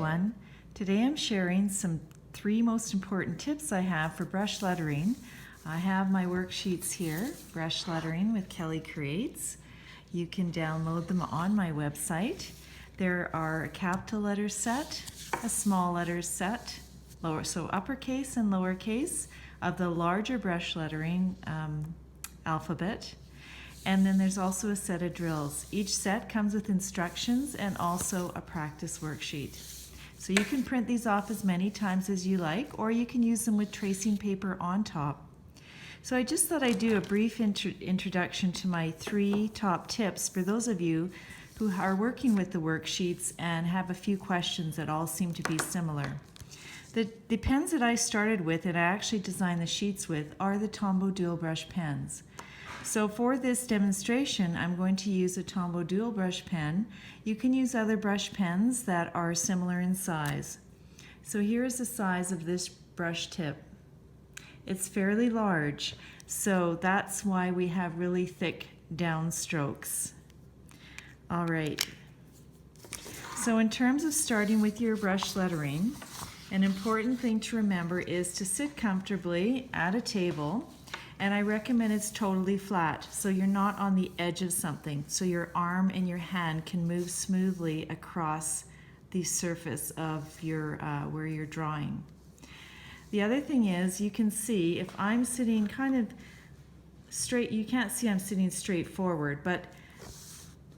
everyone. Today I'm sharing some 3 most important tips I have for brush lettering. I have my worksheets here, brush lettering with KellyCreates. You can download them on my website. There are a capital letter set, a small letters set, so uppercase and lowercase of the larger brush lettering alphabet. And then there's also a set of drills. Each set comes with instructions and also a practice worksheet. So you can print these off as many times as you like, or you can use them with tracing paper on top. So I just thought I'd do a brief introduction to my 3 top tips for those of you who are working with the worksheets and have a few questions that all seem to be similar. The pens that I started with and I actually designed the sheets with are the Tombow dual brush pens. So for this demonstration, I'm going to use a Tombow dual brush pen. You can use other brush pens that are similar in size. So here's the size of this brush tip. It's fairly large, so that's why we have really thick down strokes. All right. So in terms of starting with your brush lettering, an important thing to remember is to sit comfortably at a table. And I recommend it's totally flat, so you're not on the edge of something, so your arm and your hand can move smoothly across the surface of your where you're drawing. The other thing is, you can see if I'm sitting kind of straight, you can't see I'm sitting straight forward, but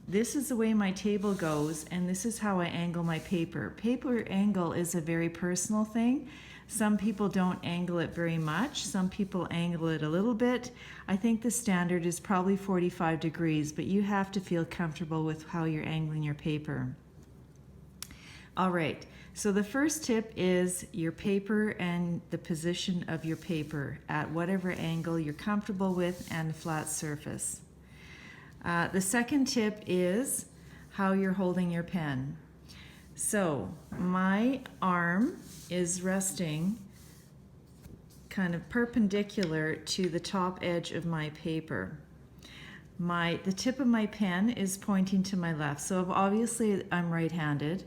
this is the way my table goes, and this is how I angle my paper. Paper angle is a very personal thing. Some people don't angle it very much. Some people angle it a little bit. I think the standard is probably 45 degrees, but you have to feel comfortable with how you're angling your paper. All right, so the first tip is your paper and the position of your paper at whatever angle you're comfortable with and a flat surface. The second tip is how you're holding your pen. So my arm is resting kind of perpendicular to the top edge of my paper. The tip of my pen is pointing to my left. So obviously I'm right-handed,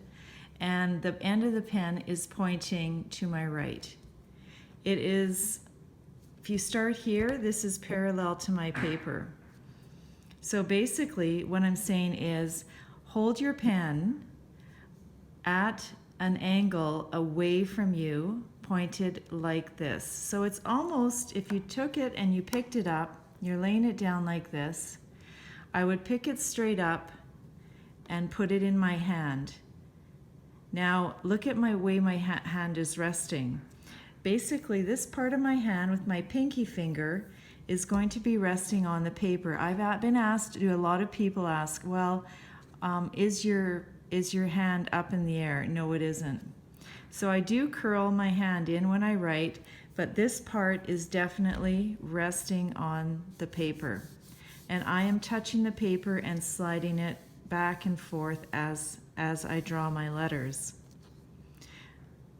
and the end of the pen is pointing to my right. It is, if you start here, this is parallel to my paper. So basically what I'm saying is hold your pen at an angle away from you, pointed like this. So it's almost, if you took it and you picked it up, you're laying it down like this, I would pick it straight up and put it in my hand. Now look at my way my hand is resting. Basically this part of my hand with my pinky finger is going to be resting on the paper. I've been asked, a lot of people ask, well, is your hand up in the air? No, it isn't. So I do curl my hand in when I write, but this part is definitely resting on the paper. And I am touching the paper and sliding it back and forth as I draw my letters.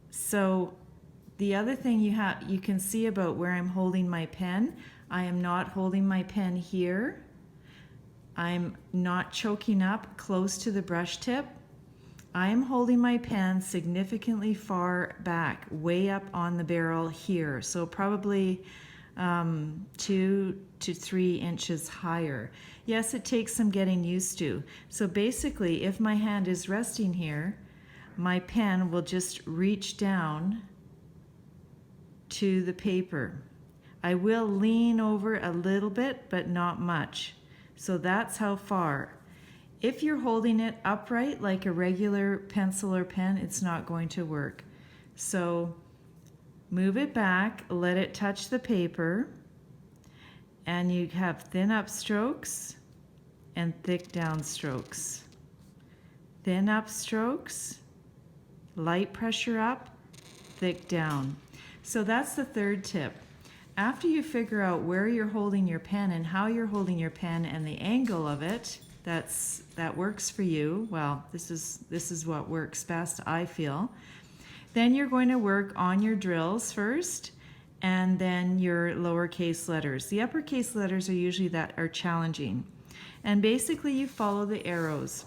So the other thing you can see about where I'm holding my pen, I am not holding my pen here. I'm not choking up close to the brush tip. I am holding my pen significantly far back, way up on the barrel here, so probably 2 to 3 inches higher. Yes, it takes some getting used to. So basically, if my hand is resting here, my pen will just reach down to the paper. I will lean over a little bit, but not much. So that's how far. If you're holding it upright like a regular pencil or pen, it's not going to work. So move it back, let it touch the paper, and you have thin up strokes and thick down strokes. Thin up strokes, light pressure up, thick down. So that's the third tip. After you figure out where you're holding your pen and how you're holding your pen and the angle of it, that works for you. Well, this is what works best, I feel. Then you're going to work on your drills first, and then your lowercase letters. The uppercase letters are usually challenging. And basically you follow the arrows.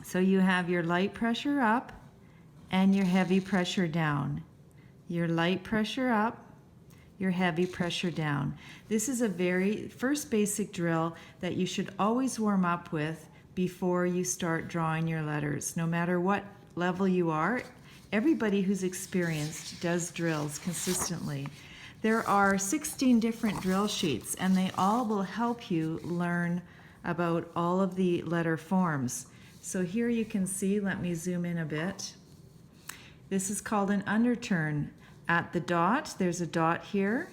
So you have your light pressure up and your heavy pressure down. Your light pressure up, your heavy pressure down. This is a very first basic drill that you should always warm up with before you start drawing your letters. No matter what level you are, everybody who's experienced does drills consistently. There are 16 different drill sheets, and they all will help you learn about all of the letter forms. So here you can see, let me zoom in a bit. This is called an underturn. At the dot, there's a dot here.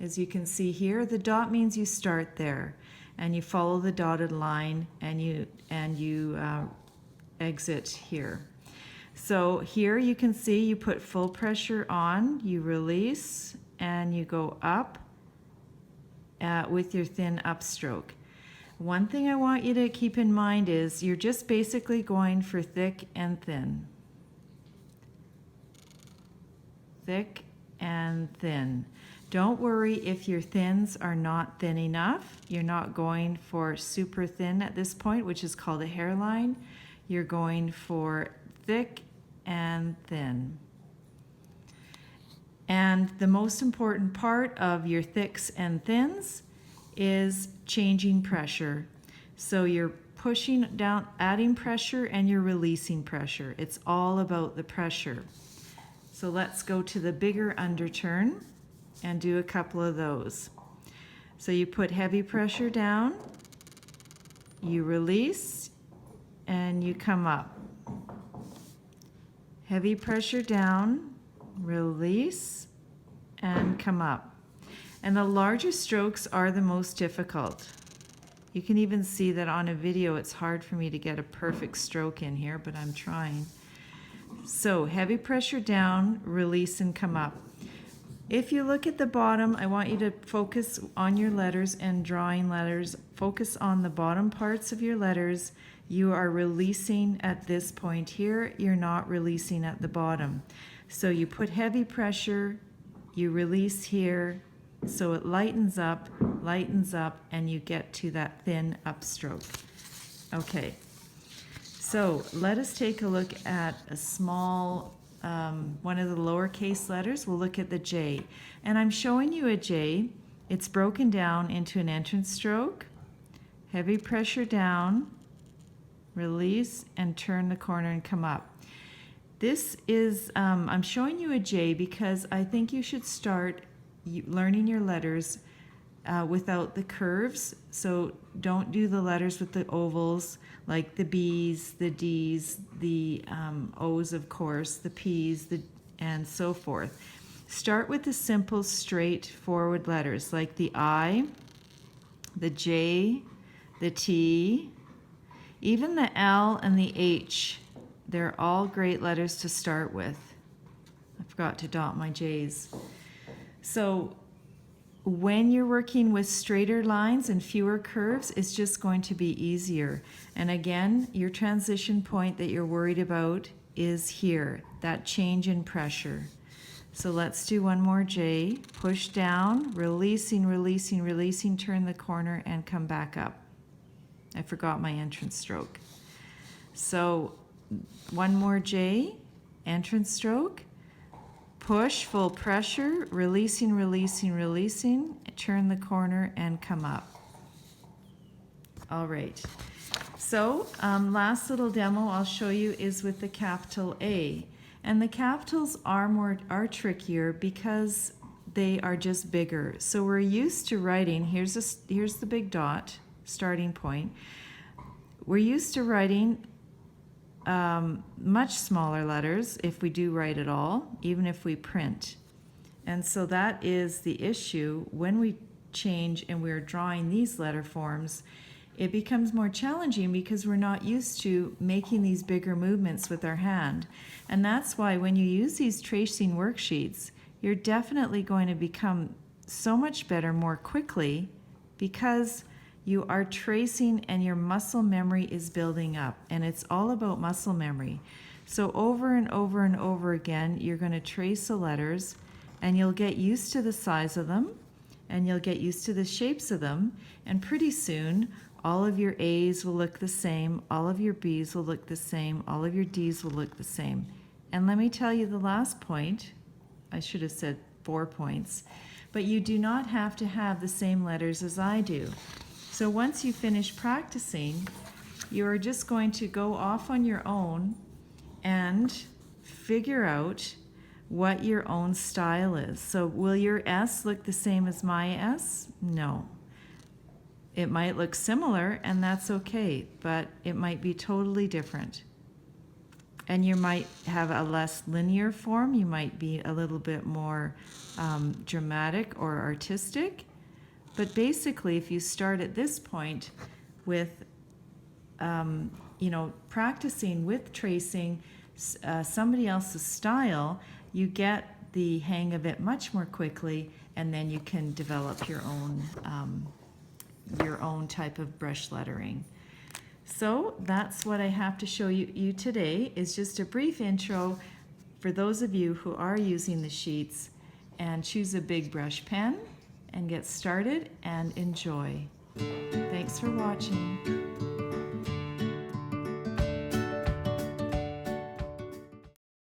As you can see here, the dot means you start there, and you follow the dotted line, and you exit here. So here you can see you put full pressure on, you release, and you go up with your thin upstroke. One thing I want you to keep in mind is you're just basically going for thick and thin. Thick and thin. Don't worry if your thins are not thin enough. You're not going for super thin at this point, which is called a hairline. You're going for thick and thin. And the most important part of your thicks and thins is changing pressure. So you're pushing down, adding pressure, and you're releasing pressure. It's all about the pressure. So let's go to the bigger underturn and do a couple of those. So you put heavy pressure down, you release, and you come up. Heavy pressure down, release, and come up. And the larger strokes are the most difficult. You can even see that on a video it's hard for me to get a perfect stroke in here, but I'm trying. So heavy pressure down, release, and come up. If you look at the bottom, I want you to focus on your letters and drawing letters. Focus on the bottom parts of your letters. You are releasing at this point here. You're not releasing at the bottom. So you put heavy pressure, you release here, so it lightens up, and you get to that thin upstroke. Okay. So let us take a look at a small, one of the lowercase letters. We'll look at the J. And I'm showing you a J. It's broken down into an entrance stroke, heavy pressure down, release, and turn the corner and come up. This is, I'm showing you a J because I think you should start learning your letters without the curves. So don't do the letters with the ovals, like the B's, the D's, the O's, of course, the P's, and so forth. Start with the simple, straightforward letters, like the I, the J, the T, even the L and the H. They're all great letters to start with. I forgot to dot my J's. So when you're working with straighter lines and fewer curves, it's just going to be easier. And again, your transition point that you're worried about is here, that change in pressure. So let's do one more J. Push down, releasing, releasing, releasing, turn the corner, and come back up. I forgot my entrance stroke. So one more J, entrance stroke. Push, full pressure, releasing, releasing, releasing, turn the corner, and come up. All right. So last little demo I'll show you is with the capital A. And the capitals are trickier because they are just bigger. So we're used to writing, here's the big dot, starting point. We're used to writing much smaller letters if we do write at all, even if we print. And so that is the issue. When we change and we're drawing these letter forms, it becomes more challenging because we're not used to making these bigger movements with our hand. And that's why when you use these tracing worksheets, you're definitely going to become so much better more quickly because you are tracing and your muscle memory is building up, and it's all about muscle memory. So over and over and over again, you're going to trace the letters, and you'll get used to the size of them, and you'll get used to the shapes of them, and pretty soon all of your A's will look the same, all of your B's will look the same, all of your D's will look the same. And let me tell you the last point. I should have said 4 points. But you do not have to have the same letters as I do. So once you finish practicing, you're just going to go off on your own and figure out what your own style is. So will your S look the same as my S? No. It might look similar, and that's okay, but it might be totally different. And you might have a less linear form. You might be a little bit more dramatic or artistic. But basically, if you start at this point with, practicing with tracing somebody else's style, you get the hang of it much more quickly, and then you can develop your own type of brush lettering. So that's what I have to show you today, is just a brief intro for those of you who are using the sheets, and choose a big brush pen and get started and enjoy. Thanks for watching.